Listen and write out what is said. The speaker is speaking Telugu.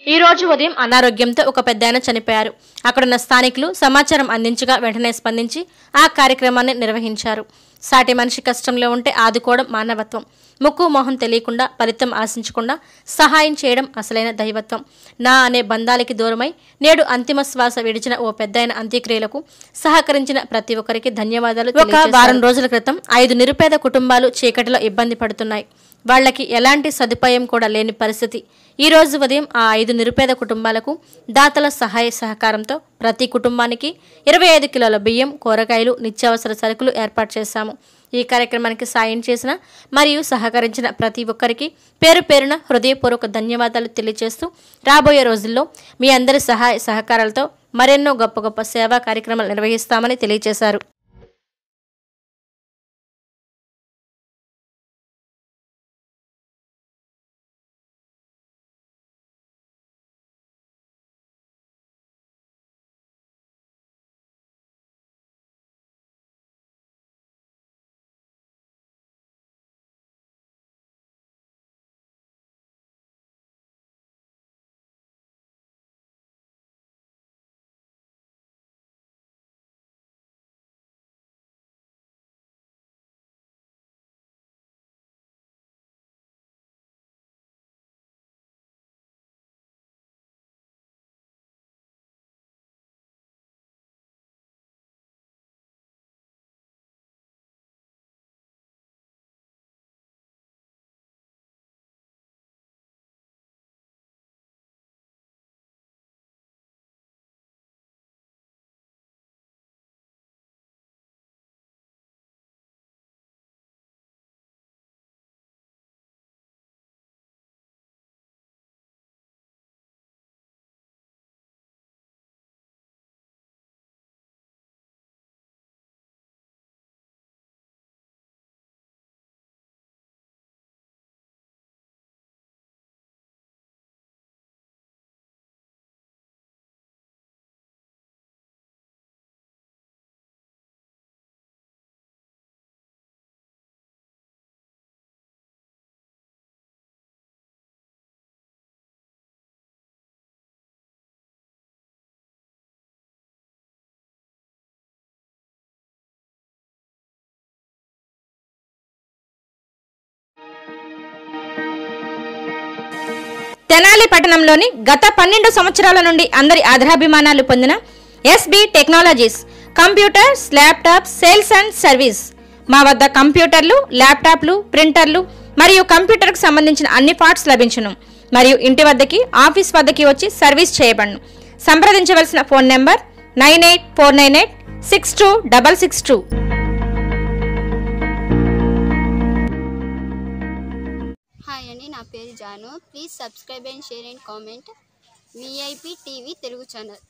ఈ రోజు ఉదయం అనారోగ్యంతో ఒక పెద్దాయన చనిపోయారు. అక్కడున్న స్థానికులు సమాచారం అందించగా వెంటనే స్పందించి ఆ కార్యక్రమాన్ని నిర్వహించారు. సాటి మనిషి కష్టంలో ఉంటే ఆదుకోవడం మానవత్వం. ముక్కు మొహం తెలియకుండా ఫలితం ఆశించకుండా సహాయం చేయడం అసలైన దైవత్వం. నా అనే బంధాలకి దూరమై నేడు అంతిమ శ్వాస విడిచిన ఓ పెద్దాయన అంత్యక్రియలకు సహకరించిన ప్రతి ఒక్కరికి ధన్యవాదాలు. ఒక వారం రోజుల క్రితం 5 నిరుపేద కుటుంబాలు చీకటిలో ఇబ్బంది పడుతున్నాయి. వాళ్లకి ఎలాంటి సదుపాయం కూడా లేని పరిస్థితి. ఈ రోజు ఉదయం ఆ 5 నిరుపేద కుటుంబాలకు దాతల సహాయ సహకారంతో ప్రతి కుటుంబానికి 25 కిలోల బియ్యం, కూరగాయలు, నిత్యావసర సరుకులు ఏర్పాటు చేశాము. ఈ కార్యక్రమానికి సాయం చేసిన మరియు సహకరించిన ప్రతి ఒక్కరికి పేరు పేరున హృదయపూర్వక ధన్యవాదాలు తెలియజేస్తూ రాబోయే రోజుల్లో మీ అందరి సహాయ సహకారాలతో మరెన్నో గొప్ప గొప్ప సేవా కార్యక్రమాలు నిర్వహిస్తామని తెలియజేశారు. తెనాలి పట్టణంలోని గత 12 సంవత్సరాల నుండి అందరి ఆదరాభిమానాలు పొందిన SB technologies computers, laptops sales and service. మా వద్ద కంప్యూటర్లు, ల్యాప్టాప్లు, ప్రింటర్లు మరియు కంప్యూటర్కు సంబంధించిన అన్ని పార్ట్స్ లభించును మరియు ఇంటి వద్దకి, ఆఫీస్ వద్దకి వచ్చి సర్వీస్ చేయబడును. సంప్రదించవలసిన ఫోన్ నెంబర్ 9849862662. హాయ్ అండి, నా పేరు Janu. Please subscribe and share and comment మీ ఐపీ టీవీ తెలుగు ఛానల్.